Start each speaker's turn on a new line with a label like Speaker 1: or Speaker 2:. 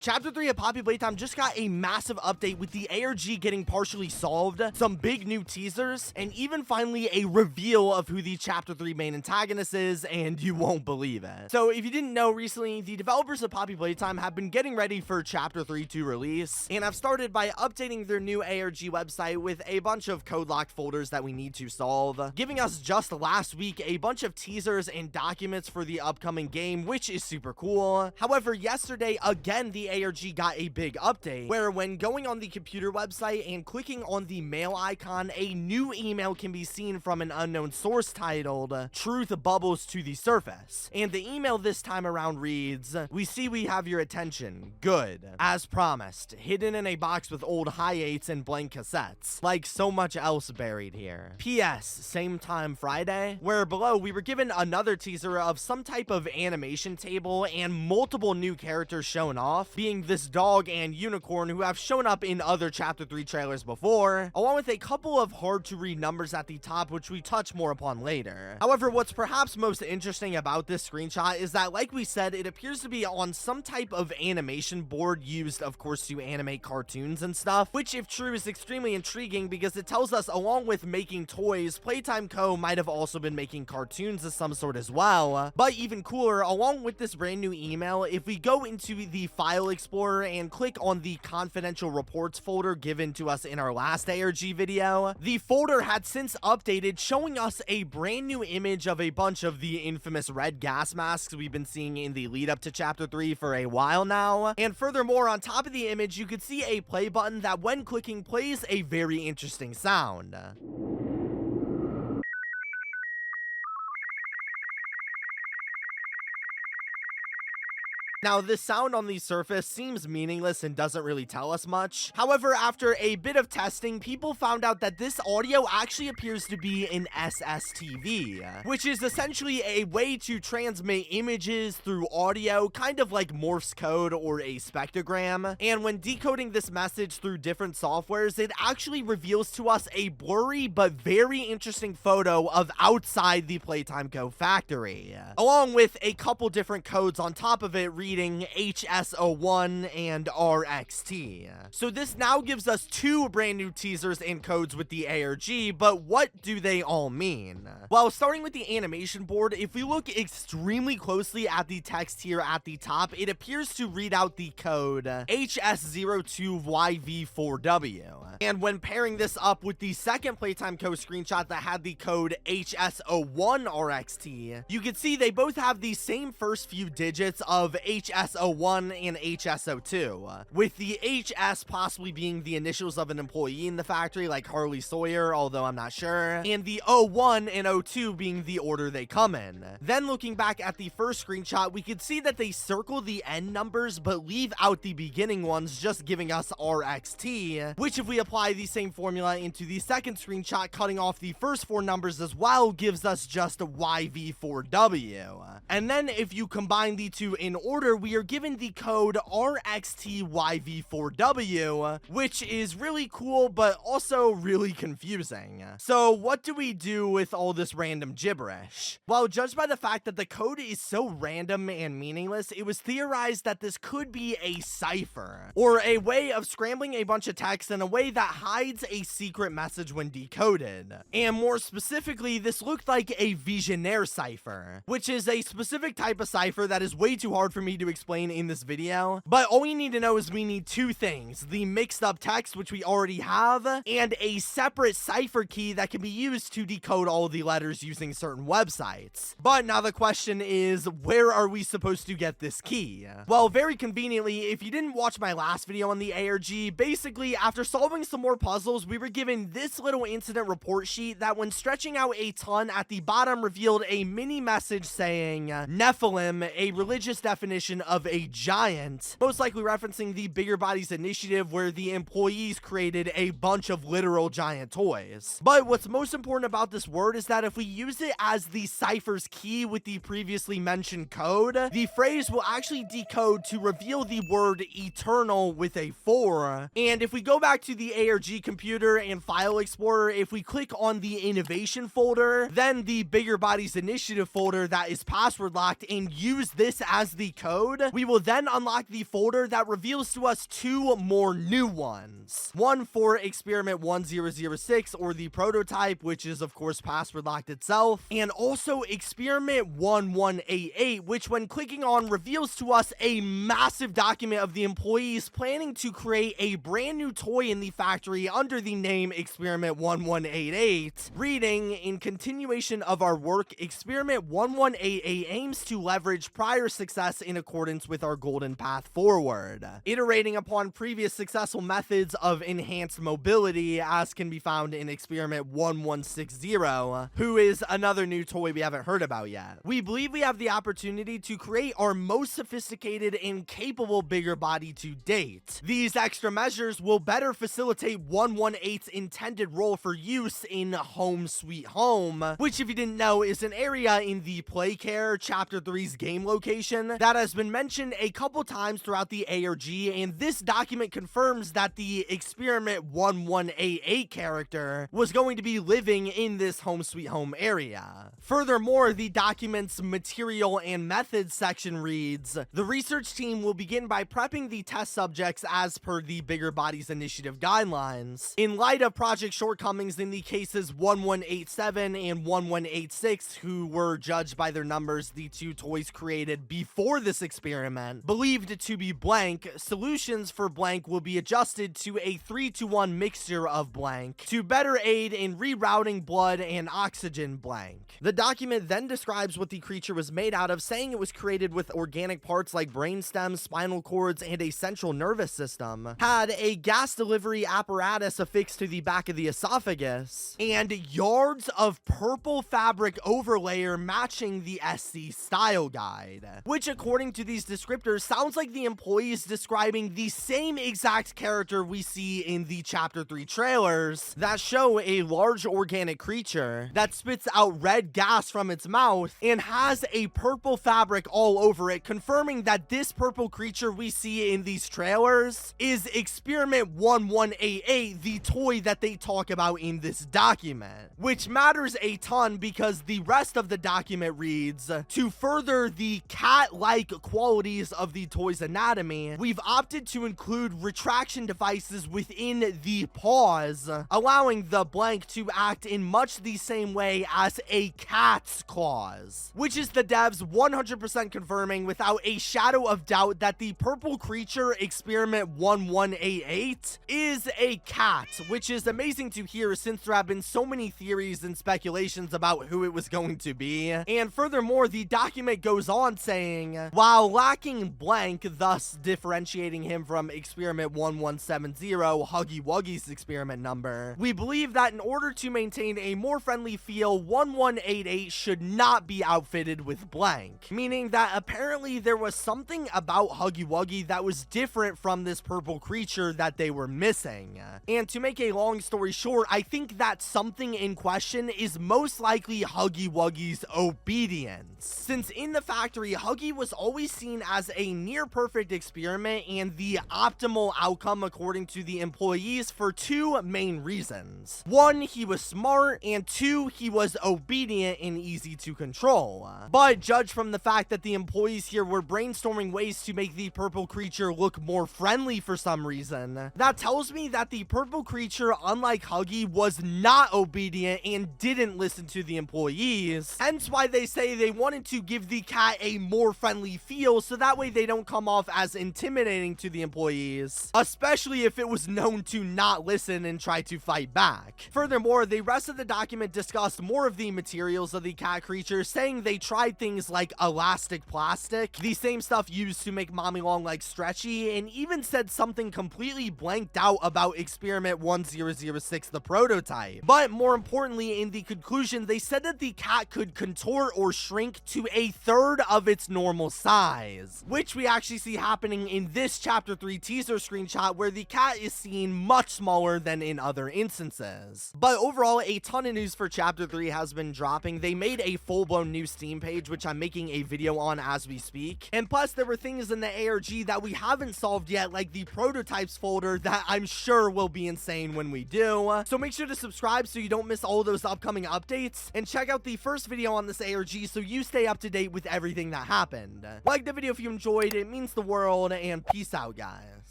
Speaker 1: Chapter 3 of Poppy Playtime just got a massive update with the ARG getting partially solved, some big new teasers, and even finally a reveal of who the Chapter 3 main antagonist is, and you won't believe it. So if you didn't know, recently, the developers of Poppy Playtime have been getting ready for Chapter 3 to release, and have started by updating their new ARG website with a bunch of code-locked folders that we need to solve, giving us just last week a bunch of teasers and documents for the upcoming game, which is super cool. However, yesterday, again, the ARG got a big update, where when going on the computer website and clicking on the mail icon, a new email can be seen from an unknown source titled Truth Bubbles to the Surface. And the email this time around reads, "We see we have your attention. Good. As promised, hidden in a box with old hi-8s and blank cassettes. Like so much else buried here. P.S. Same time Friday," where below we were given another teaser of some type of animation table and multiple new characters shown off, being this dog and unicorn who have shown up in other Chapter 3 trailers before, along with a couple of hard to read numbers at the top, which we touch more upon later. However, what's perhaps most interesting about this screenshot is that, like we said, it appears to be on some type of animation board used, of course, to animate cartoons and stuff, which, if true, is extremely intriguing because it tells us, along with making toys, Playtime Co might have also been making cartoons of some sort as well. But even cooler, along with this brand new email, if we go into the File Explorer and click on the confidential reports folder given to us in our last ARG video, the folder had since updated, showing us a brand new image of a bunch of the infamous red gas masks we've been seeing in the lead up to Chapter 3 for a while now. And furthermore, on top of the image, you could see a play button that, when clicking, plays a very interesting sound. Now, this sound on the surface seems meaningless and doesn't really tell us much. However, after a bit of testing, people found out that this audio actually appears to be an SSTV, which is essentially a way to transmit images through audio, kind of like Morse code or a spectrogram. And when decoding this message through different softwares, it actually reveals to us a blurry but very interesting photo of outside the Playtime Co factory, along with a couple different codes on top of it reading HSO1 and RXT. So this now gives us two brand new teasers and codes with the ARG, but what do they all mean? Well, starting with the animation board, if we look extremely closely at the text here at the top, it appears to read out the code HS02YV4W. And when pairing this up with the second Playtime Co screenshot that had the code HSO1RXT, you can see they both have the same first few digits of HSO1 and HSO2, with the HS possibly being the initials of an employee in the factory like HARLEY SAWYER, although I'm not sure, and the O1 and O2 being the order they come in. Then looking back at the first screenshot, we could see that they circle the end numbers but leave out the beginning ones, just giving us RXT, which, if we apply the same formula into the second screenshot, cutting off the first four numbers as well, gives us just YV4W. And then if you combine the two in order, we are given the code RXTYV4W, which is really cool but also really confusing. So what do we do with all this random gibberish? Well, judged by the fact that the code is so random and meaningless, it was theorized that this could be a cipher, or a way of scrambling a bunch of text in a way that hides a secret message when decoded. And more specifically, this looked like a visionaire cipher, which is a specific type of cipher that is way too hard for me to explain in this video. But all you need to know is we need two things: the mixed up text, which we already have, and a separate cipher key that can be used to decode all of the letters using certain websites. But now the question is, where are we supposed to get this key? Well, very conveniently, if you didn't watch my last video on the ARG, basically after solving some more puzzles, we were given this little incident report sheet that, when stretching out a ton, at the bottom revealed a mini message saying Nephilim, a religious definition of a giant, most likely referencing the Bigger Bodies initiative, where the employees created a bunch of literal giant toys. But what's most important about this word is that if we use it as the cipher's key with the previously mentioned code, the phrase will actually decode to reveal the word eternal with a 4. And if we go back to the ARG computer and File Explorer, if we click on the innovation folder, then the Bigger Bodies initiative folder that is password locked, and use this as the code, code, we will then unlock the folder that reveals to us 2 more new ones. One for experiment 1006, or the prototype, which is of course password locked itself, and also experiment 1188, which when clicking on reveals to us a massive document of the employees planning to create a brand new toy in the factory under the name experiment 1188, reading, in continuation of our work, experiment 1188 aims to leverage prior success in accordance with our golden path forward, iterating upon previous successful methods of enhanced mobility, as can be found in experiment 1160, who is another new toy we haven't heard about yet. We believe we have the opportunity to create our most sophisticated and capable bigger body to date. These extra measures will better facilitate 118's intended role for use in Home Sweet Home, which, if you didn't know, is an area in the Playcare Chapter 3's game location that has been mentioned a couple times throughout the ARG, and this document confirms that the experiment 1188 character was going to be living in this Home Sweet Home area. Furthermore, the document's material and methods section reads, the research team will begin by prepping the test subjects as per the Bigger Bodies Initiative guidelines. In light of project shortcomings in the cases 1187 and 1186, who were judged by their numbers, the 2 toys created before this experiment, believed to be blank, solutions for blank will be adjusted to a 3-to-1 mixture of blank to better aid in rerouting blood and oxygen blank. The document then describes what the creature was made out of, saying it was created with organic parts like brainstem, spinal cords, and a central nervous system, had a gas delivery apparatus affixed to the back of the esophagus, and yards of purple fabric overlayer matching the SC style guide, which according to these descriptors sounds like the employees describing the same exact character we see in the Chapter 3 trailers that show a large organic creature that spits out red gas from its mouth and has a purple fabric all over it, confirming that this purple creature we see in these trailers is experiment 1188, the toy that they talk about in this document, which matters a ton because the rest of the document reads, to further the cat-like qualities of the toy's anatomy, we've opted to include retraction devices within the paws, allowing the blank to act in much the same way as a cat's claws, which is the devs 100% confirming without a shadow of doubt that the purple creature experiment 1188 is a cat, which is amazing to hear since there have been so many theories and speculations about who it was going to be. And furthermore, the document goes on saying, while lacking blank, thus differentiating him from experiment 1170, Huggy Wuggy's experiment number, we believe that in order to maintain a more friendly feel, 1188 should not be outfitted with blank, meaning that apparently there was something about Huggy Wuggy that was different from this purple creature that they were missing. And to make a long story short, I think that something in question is most likely Huggy Wuggy's obedience, since in the factory, Huggy was always seen as a near perfect experiment and the optimal outcome according to the employees for 2 main reasons. 1, he was smart, and 2, he was obedient and easy to control. But judged from the fact that the employees here were brainstorming ways to make the purple creature look more friendly for some reason, that tells me that the purple creature, unlike Huggy, was not obedient and didn't listen to the employees, hence why they say they wanted to give the cat a more friendly feel so that way they don't come off as intimidating to the employees, especially if it was known to not listen and try to fight back. Furthermore, the rest of the document discussed more of the materials of the cat creature, saying they tried things like elastic plastic, the same stuff used to make mommy long legs stretchy, and even said something completely blanked out about experiment 1006, the prototype. But more importantly, in the conclusion, they said that the cat could contort or shrink to a third of its normal size, which we actually see happening in this Chapter 3 teaser screenshot, where the cat is seen much smaller than in other instances. But overall, a ton of news for Chapter 3 has been dropping. They made a full-blown new Steam page, which I'm making a video on as we speak. And plus, there were things in the ARG that we haven't solved yet, like the prototypes folder, that I'm sure will be insane when we do. So make sure to subscribe so you don't miss all those upcoming updates, and check out the first video on this ARG so you stay up to date with everything that happened. Like the video if you enjoyed, it means the world, and peace out, guys.